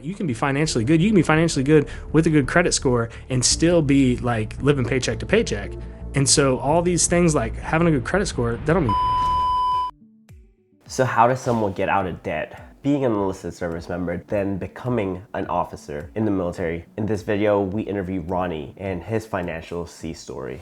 You can be financially good. You can be financially good with a good credit score and still be like living paycheck to paycheck. And so all these things like having a good credit score, that don't mean. So how does someone get out of debt? Being an enlisted service member, then becoming an officer in the military. In this video, we interview Ronnie and his financial sea story.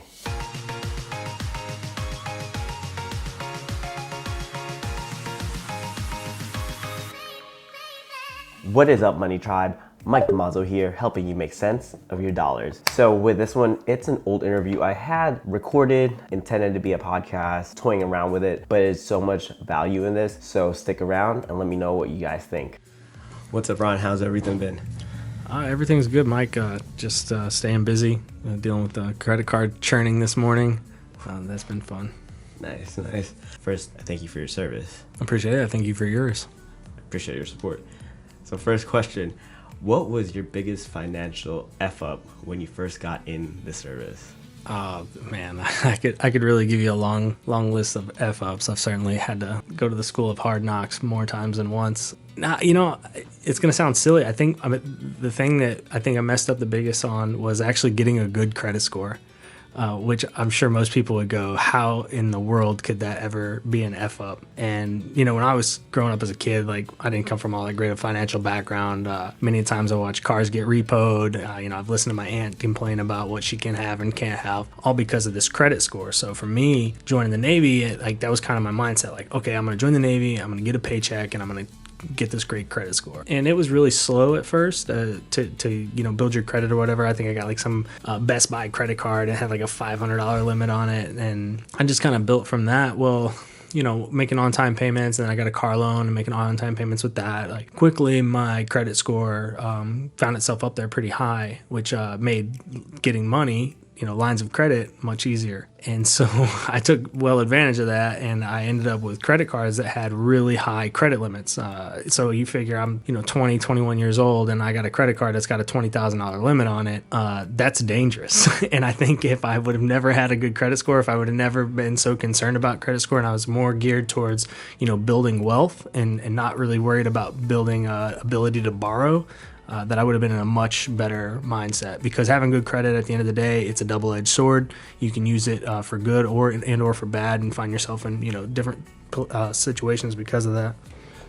What is up, Money Tribe? Mike DeMazzo here, helping you make sense of your dollars. So with this one, it's an old interview I had recorded, intended to be a podcast, toying around with it, but there's so much value in this, so stick around and let me know what you guys think. What's up, Ron? How's everything been? Everything's good, Mike. Just staying busy, dealing with the credit card churning this morning. That's been fun. Nice, nice. First, thank you for your service. I appreciate it. Thank you for yours. I appreciate your support. So first question, what was your biggest financial F-up when you first got in the service? Oh man, I could really give you a long list of F-ups. I've certainly had to go to the school of hard knocks more times than once. Now, you know, it's gonna sound silly. The thing that I think I messed up the biggest on was actually getting a good credit score. Which I'm sure most people would go, how in the world could that ever be an F up? And, you know, when I was growing up as a kid, like I didn't come from all that great a financial background. Many times I watch cars get repoed. You know, I've listened to my aunt complain about what she can have and can't have, all because of this credit score. So for me, joining the Navy, that was kind of my mindset. Like, okay, I'm going to join the Navy, I'm going to get a paycheck, and I'm going to get this great credit score. And it was really slow at first to you know, build your credit or whatever. I think I got like some Best Buy credit card and had like a $500 limit on it, and I just kind of built from that. Well, you know, making on-time payments, and then I got a car loan and making on-time payments with that. Like quickly my credit score found itself up there pretty high, which made getting money, you know, lines of credit much easier. And so I took well advantage of that, and I ended up with credit cards that had really high credit limits. So you figure I'm, you know, 20, 21 years old, and I got a credit card that's got a $20,000 limit on it. That's dangerous. And I think if I would have never had a good credit score, if I would have never been so concerned about credit score, and I was more geared towards, you know, building wealth and not really worried about building ability to borrow, that I would have been in a much better mindset. Because having good credit, at the end of the day, it's a double-edged sword. You can use it for good or for bad, and find yourself in, you know, different situations because of that.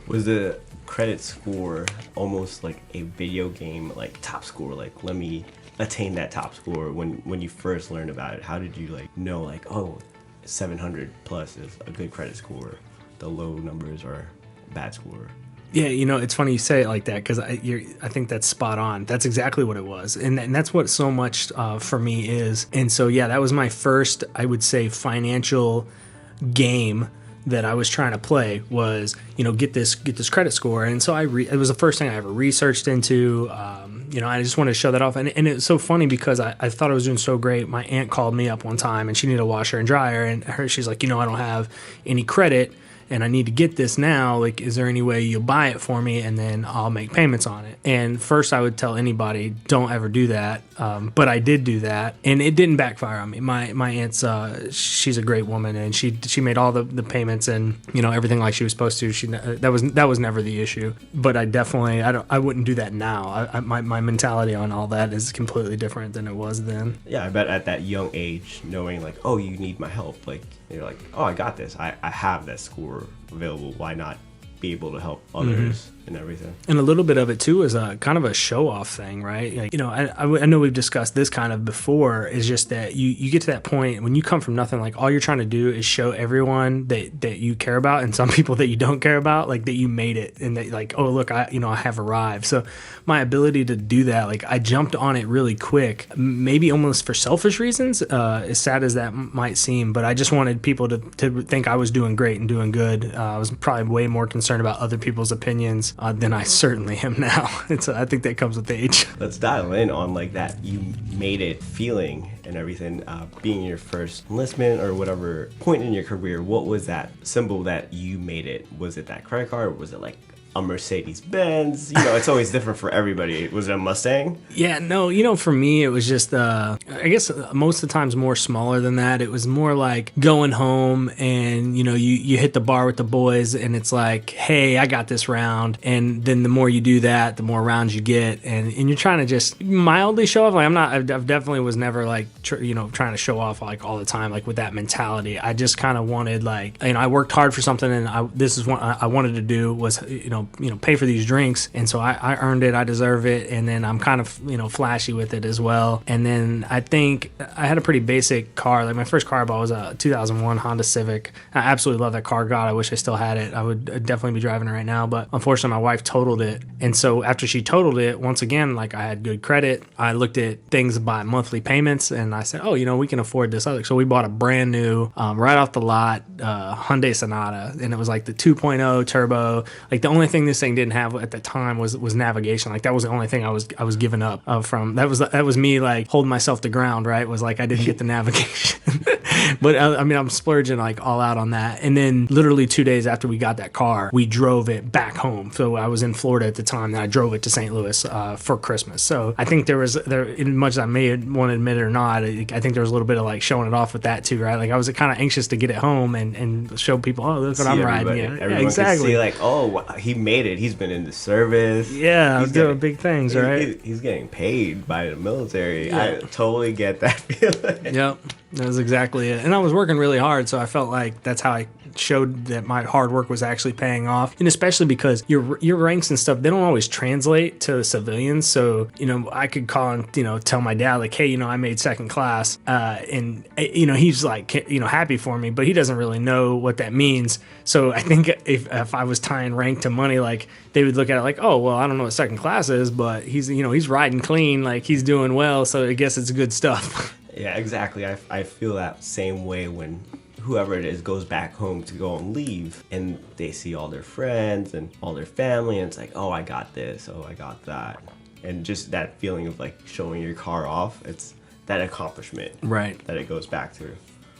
Was the credit score almost like a video game, like top score? Like, let me attain that top score. When you first learned about it, how did you like know, like, oh, 700 plus is a good credit score, the low numbers are bad score? Yeah, you know, it's funny you say it like that, because I think that's spot on. That's exactly what it was. And that's what so much for me is. And so, yeah, that was my first, I would say, financial game that I was trying to play was, you know, get this credit score. And so it was the first thing I ever researched into. You know, I just wanted to show that off. And it's so funny because I thought I was doing so great. My aunt called me up one time, and she needed a washer and dryer. And she's like, you know, I don't have any credit, and I need to get this now. Like, is there any way you'll buy it for me, and then I'll make payments on it? And first I would tell anybody, don't ever do that. But I did do that, and it didn't backfire on me. My aunt's, she's a great woman, and she made all the payments and, you know, everything like she was supposed to. That was never the issue. But I wouldn't do that now. My mentality on all that is completely different than it was then. Yeah, I bet at that young age, knowing like, oh, you need my help, like, you're like, oh, I got this. I have that score available. Why not be able to help others and everything? And a little bit of it too is a kind of a show-off thing, right? Like, you know, I know we've discussed this kind of before. Is just that you get to that point when you come from nothing. Like, all you're trying to do is show everyone that you care about, and some people that you don't care about, like, that you made it, and that, like, oh, look, I have arrived. So my ability to do that, like, I jumped on it really quick, maybe almost for selfish reasons, as sad as that might seem. But I just wanted people to think I was doing great and doing good. I was probably way more concerned about other people's opinions than I certainly am now. I think that comes with age. Let's dial in on like that you made it feeling and everything, being your first enlistment or whatever point in your career. What was that symbol that you made it? Was it that credit card, or was it like a Mercedes Benz. You know, it's always different for everybody. Was it a Mustang? Yeah, no, for me, it was just, I guess most of the times more smaller than that. It was more like going home and, you hit the bar with the boys and it's like, hey, I got this round. And then the more you do that, the more rounds you get. And you're trying to just mildly show off. Like, I definitely was never like, trying to show off like all the time, like with that mentality. I just kind of wanted like, I worked hard for something and this is what I wanted to do was, pay for these drinks. And so I earned it. I deserve it. And then I'm kind of, flashy with it as well. And then I think I had a pretty basic car. Like my first car I bought was a 2001 Honda Civic. I absolutely love that car. God, I wish I still had it. I would definitely be driving it right now. But unfortunately, my wife totaled it. And so after she totaled it, once again, like I had good credit. I looked at things by monthly payments and I said, oh, we can afford this. So we bought a brand new, right off the lot, Hyundai Sonata. And it was like the 2.0 turbo. Like the only thing this thing didn't have at the time was navigation. Like that was the only thing I was giving up from. That was me like holding myself to ground, right? Was like I didn't get the navigation. But I'm splurging like all out on that. And then literally 2 days after we got that car, we drove it back home. So I was in Florida at the time and I drove it to St. Louis for Christmas. So I think there, as much as I may want to admit it or not, I think there was a little bit of like showing it off with that too, right? Like I was kind of anxious to get it home and show people, oh, look what I'm riding. Yeah, everyone exactly. Can see like, oh, he made it. He's been in the service. Yeah, he's doing big things, right? He's getting paid by the military. Yeah. I totally get that feeling. Yep. That was exactly it. And I was working really hard, so I felt like that's how I showed that my hard work was actually paying off. And especially because your ranks and stuff, they don't always translate to civilians. So, I could call and, tell my dad like, hey, I made second class. And, he's like, happy for me, but he doesn't really know what that means. So I think if I was tying rank to money, like they would look at it like, oh, well, I don't know what second class is, but he's riding clean, like he's doing well. So I guess it's good stuff. Yeah, exactly. I feel that same way when whoever it is goes back home to go and leave and they see all their friends and all their family and it's like, oh, I got this, oh, I got that. And just that feeling of like showing your car off, it's that accomplishment, right, that it goes back to.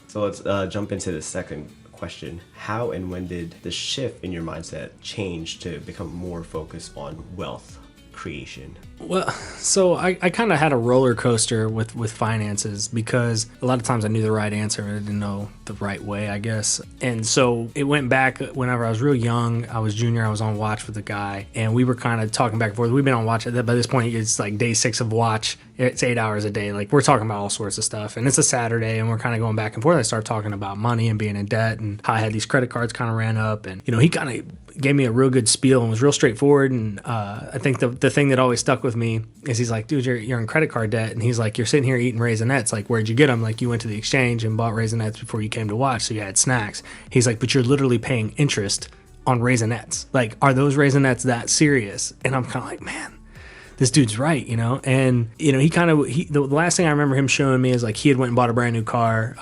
So let's jump into the second question. How and when did the shift in your mindset change to become more focused on wealth creation? Well, so I kind of had a roller coaster with finances because a lot of times I knew the right answer and I didn't know the right way, I guess. And so it went back whenever I was real young. I was junior. I was on watch with a guy and we were kind of talking back and forth. We've been on watch. By this point, it's like day 6 of watch. It's 8 hours a day. Like we're talking about all sorts of stuff. And it's a Saturday and we're kind of going back and forth. I started talking about money and being in debt and how I had these credit cards kind of ran up. And, he kind of gave me a real good spiel and was real straightforward. And I think the thing that always stuck with me is he's like, dude, you're in credit card debt. And he's like, you're sitting here eating raisinets. Like, where'd you get them? Like, you went to the exchange and bought raisinets before you came to watch. So you had snacks. He's like, but you're literally paying interest on raisinets. Like, are those raisinets that serious? And I'm kind of like, man, this dude's right, and the last thing I remember him showing me is like he had went and bought a brand new car,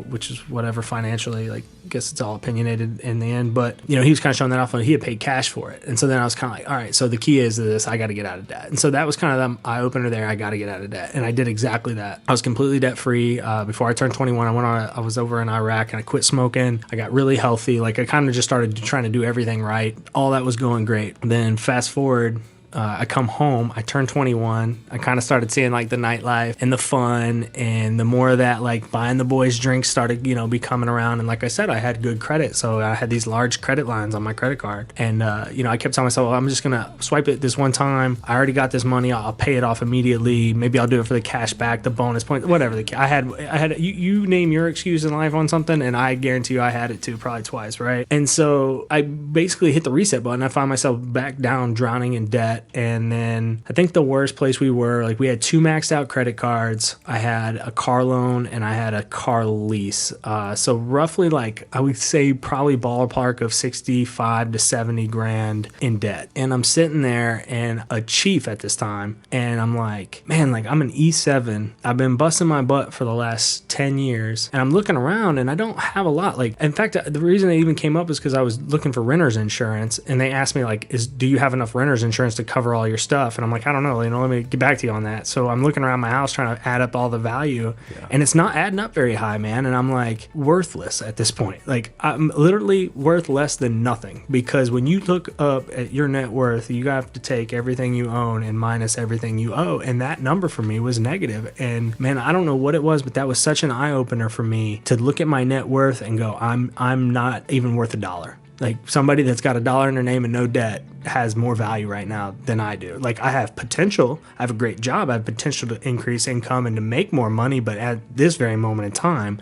which is whatever financially, like I guess it's all opinionated in the end, but he was kind of showing that off and he had paid cash for it. And so then I was kind of like, all right, so the key is this, I got to get out of debt. And so that was kind of the eye opener there. I got to get out of debt. And I did exactly that. I was completely debt free. Before I turned 21, I was over in Iraq and I quit smoking. I got really healthy. Like I kind of just started trying to do everything right. All that was going great. Then fast forward, I come home, I turned 21, I kind of started seeing like the nightlife and the fun and the more of that like buying the boys drinks started, be coming around. And like I said, I had good credit. So I had these large credit lines on my credit card. And, I kept telling myself, well, I'm just going to swipe it this one time. I already got this money. I'll pay it off immediately. Maybe I'll do it for the cash back, the bonus points, whatever. I had you name your excuse in life on something and I guarantee you I had it too, probably twice, right? And so I basically hit the reset button. I found myself back down, drowning in debt. And then I think the worst place we were, like we had 2 maxed out credit cards. I had a car loan and I had a car lease. So roughly like I would say probably ballpark of 65 to 70 grand in debt. And I'm sitting there and a chief at this time. And I'm like, man, like I'm an E7. I've been busting my butt for the last 10 years. And I'm looking around and I don't have a lot. Like, in fact, the reason it even came up is because I was looking for renter's insurance. And they asked me like, do you have enough renter's insurance to cover cover all your stuff? And I'm like, I don't know, let me get back to you on that. So I'm looking around my house trying to add up all the value, and it's not adding up very high, man. And I'm like, worthless at this point. Like, I'm literally worth less than nothing, because when you look up at your net worth, you have to take everything you own and minus everything you owe. And that number for me was negative. And man, I don't know what it was, but that was such an eye opener for me to look at my net worth and go, I'm not even worth $1. Like, somebody that's got $1 in their name and no debt has more value right now than I do. Like, I have potential. I have a great job. I have potential to increase income and to make more money. But at this very moment in time,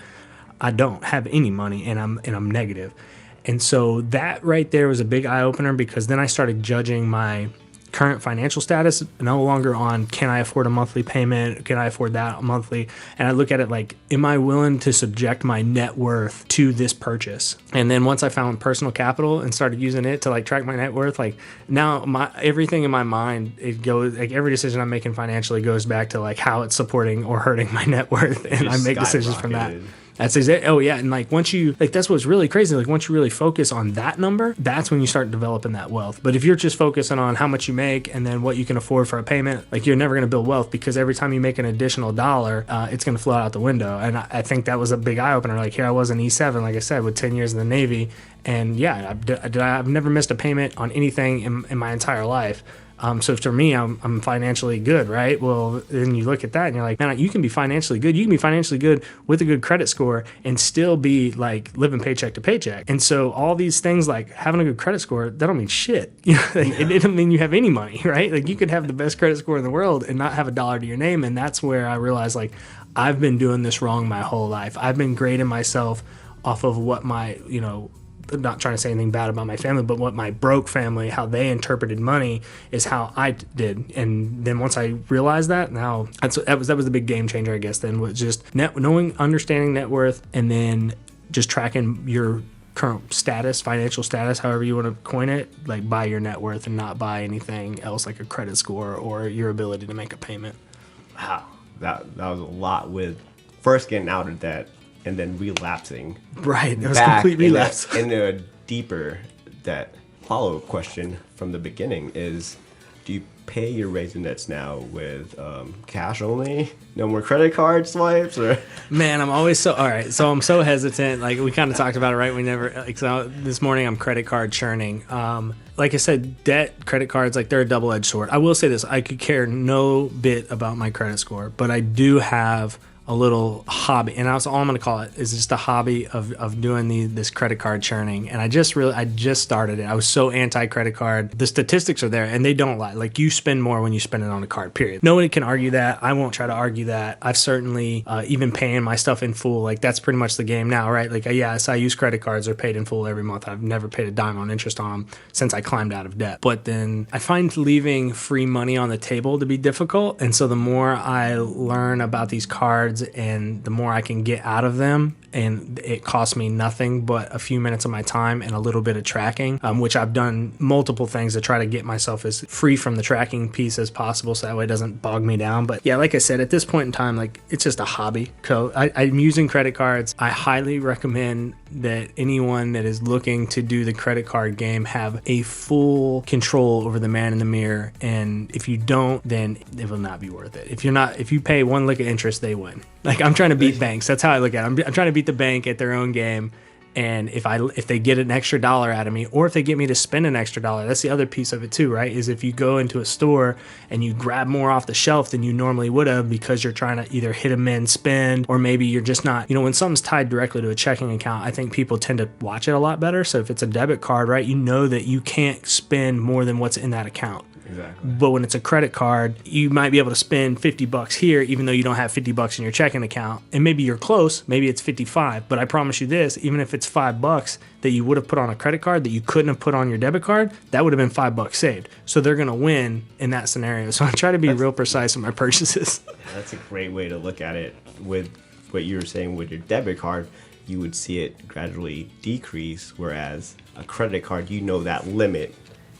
I don't have any money, and I'm negative. And so that right there was a big eye opener, because then I started judging my current financial status no longer on, can I afford a monthly payment? Can I afford that monthly? And I look at it like, am I willing to subject my net worth to this purchase? And then once I found personal capital and started using it to like track my net worth, like now everything in my mind, it goes like every decision I'm making financially goes back to like how it's supporting or hurting my net worth. And I make decisions from that. That's exactly. Oh yeah, and like once you like, that's what's really crazy. Like once you really focus on that number, that's when you start developing that wealth. But if you're just focusing on how much you make and then what you can afford for a payment, like you're never going to build wealth, because every time you make an additional dollar, it's going to float out the window. And I think that was a big eye opener. Like here I was in E7, like I said, with 10 years in the Navy, and yeah, I've never missed a payment on anything in my entire life. So for me, I'm financially good, right? Well, then you look at that and you're like, man, you can be financially good. You can be financially good with a good credit score and still be like living paycheck to paycheck. And so all these things, like having a good credit score, that don't mean shit. You know, it doesn't mean you have any money, right? Like you could have the best credit score in the world and not have $1 to your name. And that's where I realized, like, I've been doing this wrong my whole life. I've been grading myself off of what my, I'm not trying to say anything bad about my family, but what my broke family, how they interpreted money is how I did. And then once I realized that, now that was the big game changer, I guess, then, was just understanding net worth, and then just tracking your current status, financial status, however you want to coin it, like by your net worth and not by anything else like a credit score or your ability to make a payment. Wow. That was a lot, with first getting out of debt and then relapsing. Right, it was complete relapse. Into a deeper debt. Follow-up question from the beginning is, do you pay your raisinets now with cash only? No more credit card swipes? Or Man, I'm always so I'm so hesitant. Like we kind of talked about it, right? We never, like, so this morning I'm credit card churning. Like I said, debt, credit cards, like they're a double-edged sword. I will say this, I could care no bit about my credit score, but I do have a little hobby, and that's all I'm going to call it, is just a hobby of doing this credit card churning. And I just started it. I was so anti-credit card. The statistics are there, and they don't lie. Like, you spend more when you spend it on a card, period. Nobody can argue that. I won't try to argue that. I've certainly, even paying my stuff in full, like that's pretty much the game now, right? Like, yes, I use credit cards. They're paid in full every month. I've never paid a dime on interest on them since I climbed out of debt. But then I find leaving free money on the table to be difficult. And so the more I learn about these cards, and the more I can get out of them, and it costs me nothing but a few minutes of my time and a little bit of tracking, which I've done multiple things to try to get myself as free from the tracking piece as possible, so that way it doesn't bog me down. But yeah, like I said, at this point in time, like, it's just a hobby. So I'm using credit cards. I highly recommend that anyone that is looking to do the credit card game have a full control over the man in the mirror. And if you don't, then it will not be worth it. If you pay one lick of interest, they win. Like, I'm trying to beat banks. That's how I look at it. I'm trying to beat the bank at their own game. And if they get an extra dollar out of me, or if they get me to spend an extra dollar, that's the other piece of it too, right? Is if you go into a store and you grab more off the shelf than you normally would have, because you're trying to either hit a min spend, or maybe you're just not, when something's tied directly to a checking account, I think people tend to watch it a lot better. So if it's a debit card, right, you know that you can't spend more than what's in that account. Exactly. But when it's a credit card, you might be able to spend $50 here, even though you don't have $50 in your checking account. And maybe you're close, maybe it's 55. But I promise you this, even if it's $5 that you would have put on a credit card that you couldn't have put on your debit card, that would have been $5 saved. So they're going to win in that scenario. So I try to be real precise in my purchases. That's a great way to look at it. With what you were saying with your debit card, you would see it gradually decrease, whereas a credit card, that limit.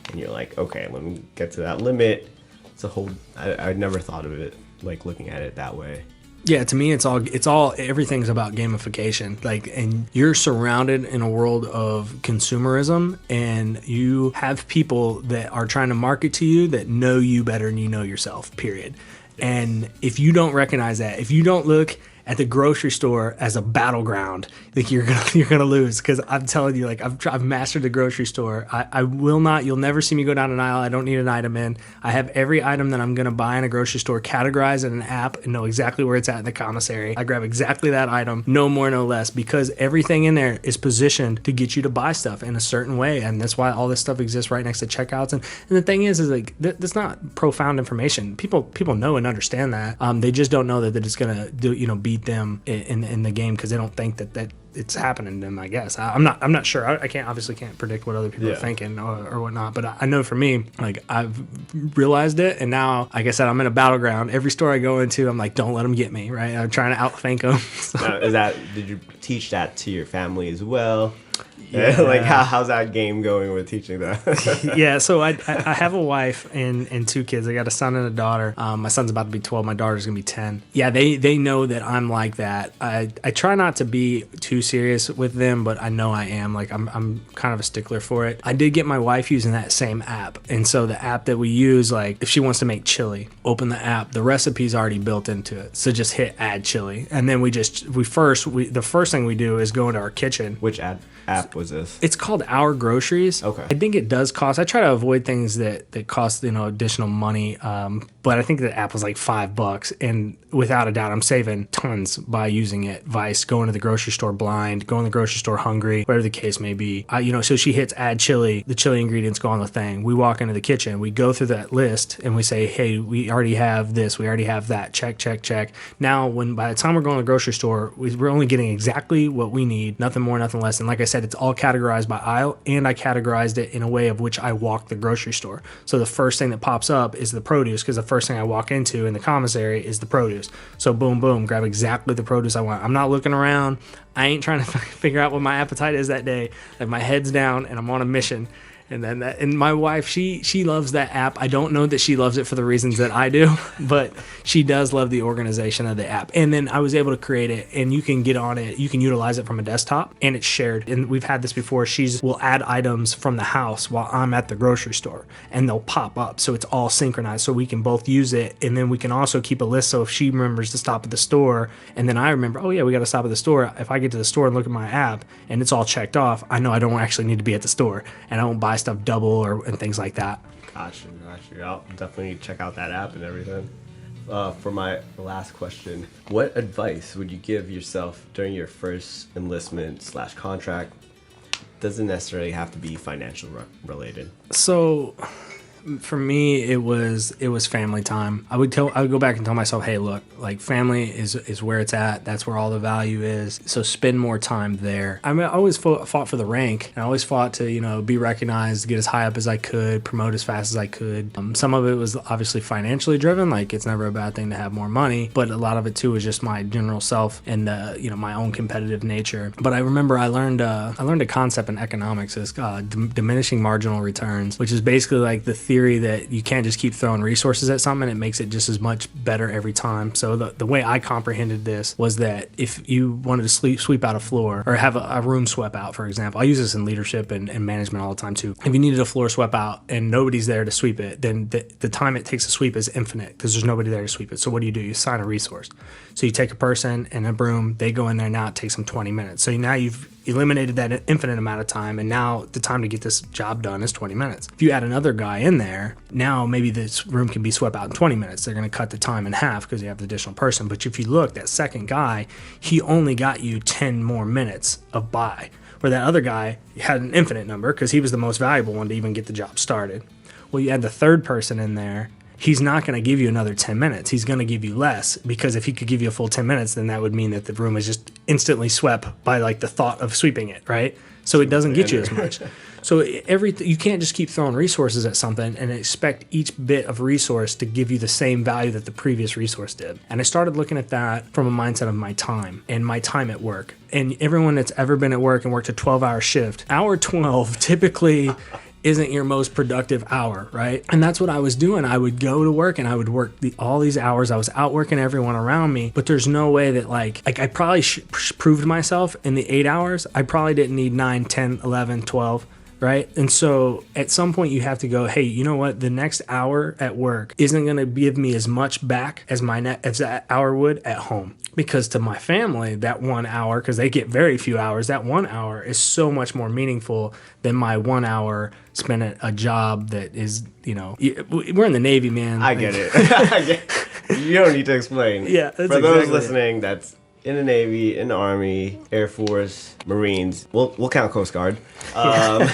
And you're like, okay, let me get to that limit. It's a whole, I never thought of it, like, looking at it that way. Yeah, to me, everything's about gamification. Like, and you're surrounded in a world of consumerism, and you have people that are trying to market to you that know you better than you know yourself, period. And if you don't recognize that, if you don't look at the grocery store as a battleground, like you're gonna lose. Because I'm telling you, like I've mastered the grocery store. I will not. You'll never see me go down an aisle. I don't need an item in. I have every item that I'm gonna buy in a grocery store categorized in an app and know exactly where it's at in the commissary. I grab exactly that item, no more, no less, because everything in there is positioned to get you to buy stuff in a certain way, and that's why all this stuff exists right next to checkouts. And the thing is like that's not profound information. People know and understand that. They just don't know that it's gonna beat them in the game, because they don't think that it's happening to them. I guess I'm not sure. I obviously can't predict what other people are thinking or whatnot, but I know for me, like I've realized it, and now, like I said, I'm in a battleground. Every store I go into, I'm like, don't let them get me, right? I'm trying to outthink them. So. Did you teach that to your family as well? Yeah. Like how's that game going with teaching that? Yeah, so I have a wife and 2 kids. I got a son and a daughter. My son's about to be 12. My daughter's gonna be 10. Yeah, they know that I'm like that. I try not to be too serious with them, but I know I am. Like I'm kind of a stickler for it. I did get my wife using that same app, and so the app that we use, like if she wants to make chili, open the app. The recipe's already built into it, so just hit add chili, and then the first thing we do is go into our kitchen. Which app was this? It's called Our Groceries. Okay. I think it does cost. I try to avoid things that cost additional money. But I think the app was like $5, and without a doubt, I'm saving tons by using it. Vice, going to the grocery store blind, going to the grocery store hungry, whatever the case may be. So she hits add chili. The chili ingredients go on the thing. We walk into the kitchen. We go through that list and we say, hey, we already have this. We already have that. Check, check, check. Now, by the time we're going to the grocery store, we're only getting exactly what we need. Nothing more, nothing less. And like I said, it's all categorized by aisle, and I categorized it in a way of which I walk the grocery store. So the first thing that pops up is the produce, because the first thing I walk into in the commissary is the produce. So boom, boom, grab exactly the produce I want. I'm not looking around. I ain't trying to figure out what my appetite is that day. Like my head's down and I'm on a mission. And my wife, she loves that app. I don't know that she loves it for the reasons that I do, but she does love the organization of the app. And then I was able to create it, and you can get on it. You can utilize it from a desktop, and it's shared. And we've had this before. Will add items from the house while I'm at the grocery store, and they'll pop up. So it's all synchronized, so we can both use it. And then we can also keep a list. So if she remembers to stop at the store, and then I remember, oh yeah, we got to stop at the store. If I get to the store and look at my app and it's all checked off, I know I don't actually need to be at the store, and I won't buy stuff double and things like that. Gotcha. I'll definitely check out that app and everything. For my last question, what advice would you give yourself during your first enlistment/contract? Doesn't necessarily have to be financial related. So for me, it was family time. I would go back and tell myself, hey, look, like family is where it's at. That's where all the value is. So spend more time there. I always fought for the rank, and I always fought to be recognized, get as high up as I could, promote as fast as I could. Some of it was obviously financially driven. Like it's never a bad thing to have more money, but a lot of it too was just my general self and my own competitive nature. But I remember I learned a concept in economics is diminishing marginal returns, which is basically like the theory that you can't just keep throwing resources at something. It makes it just as much better every time. So the way I comprehended this was that if you wanted to sweep out a floor or have a room swept out, for example, I use this in leadership and management all the time too. If you needed a floor swept out and nobody's there to sweep it, then the time it takes to sweep is infinite because there's nobody there to sweep it. So what do? You assign a resource. So you take a person and a broom, they go in there. Now it takes them 20 minutes. So now you've eliminated that infinite amount of time, and now the time to get this job done is 20 minutes. If you add another guy in there, now maybe this room can be swept out in 20 minutes. They're going to cut the time in half because you have the additional person. But if you look, that second guy, he only got you 10 more minutes of buy, where that other guy had an infinite number because he was the most valuable one to even get the job started. Well, you add the third person in there, he's not going to give you another 10 minutes. He's going to give you less, because if he could give you a full 10 minutes, then that would mean that the room is just instantly swept by like the thought of sweeping it, right? So it doesn't get you as much. So you can't just keep throwing resources at something and expect each bit of resource to give you the same value that the previous resource did. And I started looking at that from a mindset of my time and my time at work. And everyone that's ever been at work and worked a 12-hour shift, hour 12 typically isn't your most productive hour, right? And that's what I was doing. I would go to work and I would work all these hours. I was outworking everyone around me, but there's no way that like I probably proved myself in the 8 hours. I probably didn't need 9, 10, 11, 12. Right. And so at some point you have to go, hey, you know what? The next hour at work isn't going to give me as much back as as that hour would at home. Because to my family, that 1 hour, because they get very few hours, that 1 hour is so much more meaningful than my 1 hour spent at a job that is, we're in the Navy, man. I get it. You don't need to explain. Yeah. For those listening, that's in the Navy, in the Army, Air Force, Marines. We'll count Coast Guard.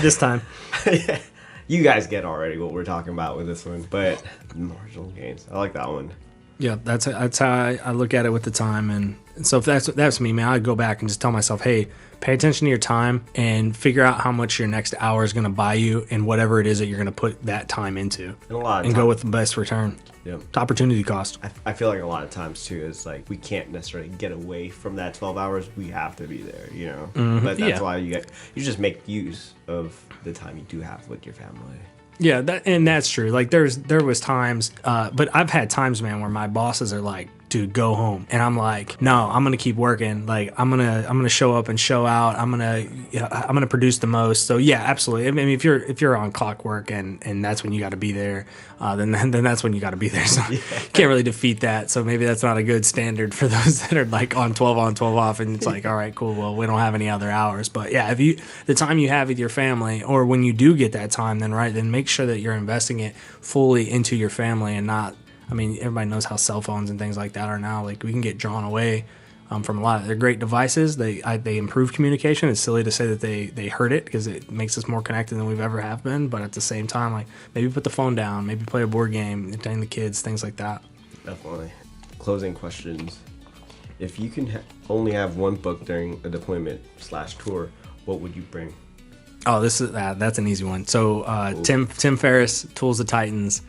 This time. Yeah. You guys get already what we're talking about with this one, but marginal gains. I like that one. Yeah, that's how I look at it with the time. And so if that's me, man, I'd go back and just tell myself, hey, pay attention to your time and figure out how much your next hour is going to buy you and whatever it is that you're going to put that time into. And go with the best return. Yep. It's opportunity cost. I feel like a lot of times too is like we can't necessarily get away from that 12 hours. We have to be there, Mm-hmm. But that's why you just make use of the time you do have with your family. Yeah, that's true. Like there was times, but I've had times, man, where my bosses are like, dude, go home. And I'm like, no, I'm going to keep working. Like I'm going to show up and show out. I'm going to produce the most. So yeah, absolutely. I mean, if you're on clockwork and that's when you got to be there, then that's when you got to be there. So you can't really defeat that. So maybe that's not a good standard for those that are like on 12 on, 12 off. And it's like, all right, cool. Well, we don't have any other hours, but yeah, the time you have with your family, or when you do get that time, then make sure that you're investing it fully into your family and not, I mean, everybody knows how cell phones and things like that are now. Like we can get drawn away from a lot of they're great devices. They improve communication. It's silly to say that they hurt it because it makes us more connected than we've ever have been. But at the same time, like maybe put the phone down, maybe play a board game, entertain the kids, things like that. Definitely. Closing questions. If you can only have one book during a deployment/tour, what would you bring? Oh, that's an easy one. So Tim Ferriss, Tools of Titans.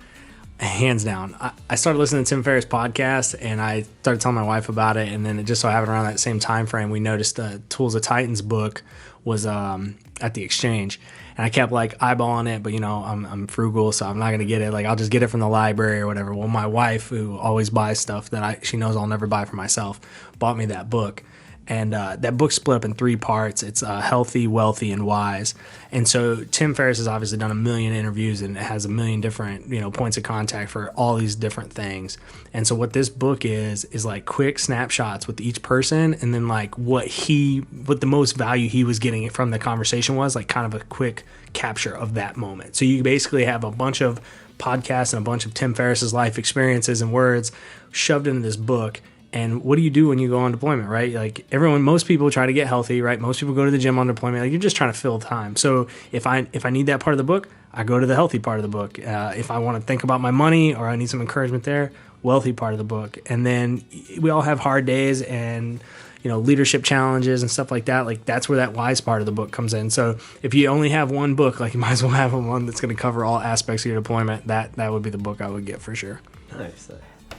Hands down. I started listening to Tim Ferriss' podcast and I started telling my wife about it, and then it just so happened around that same time frame we noticed the Tools of Titans book was at the exchange, and I kept like eyeballing it, but I'm frugal, so I'm not gonna get it. Like I'll just get it from the library or whatever. Well, my wife, who always buys stuff that she knows I'll never buy for myself, bought me that book. And that book's split up in 3 parts. It's Healthy, Wealthy, and Wise. And so Tim Ferriss has obviously done 1 million interviews and has 1 million different points of contact for all these different things. And so what this book is like quick snapshots with each person, and then like what the most value he was getting from the conversation was, like kind of a quick capture of that moment. So you basically have a bunch of podcasts and a bunch of Tim Ferriss's life experiences and words shoved into this book. And what do you do when you go on deployment, right? Like most people try to get healthy, right? Most people go to the gym on deployment. Like you're just trying to fill time. So if I need that part of the book, I go to the healthy part of the book. If I want to think about my money or I need some encouragement there, wealthy part of the book. And then we all have hard days and leadership challenges and stuff like that. Like that's where that wise part of the book comes in. So if you only have one book, like you might as well have one that's going to cover all aspects of your deployment. That would be the book I would get for sure. Nice.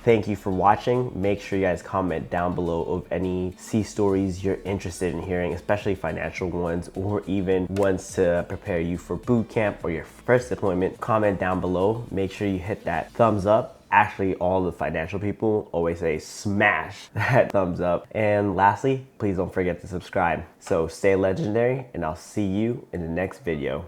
Thank you for watching. Make sure you guys comment down below of any sea stories you're interested in hearing, especially financial ones or even ones to prepare you for boot camp or your first deployment. Comment down below. Make sure you hit that thumbs up. Actually, all the financial people always say smash that thumbs up. And lastly, please don't forget to subscribe. So stay legendary, and I'll see you in the next video.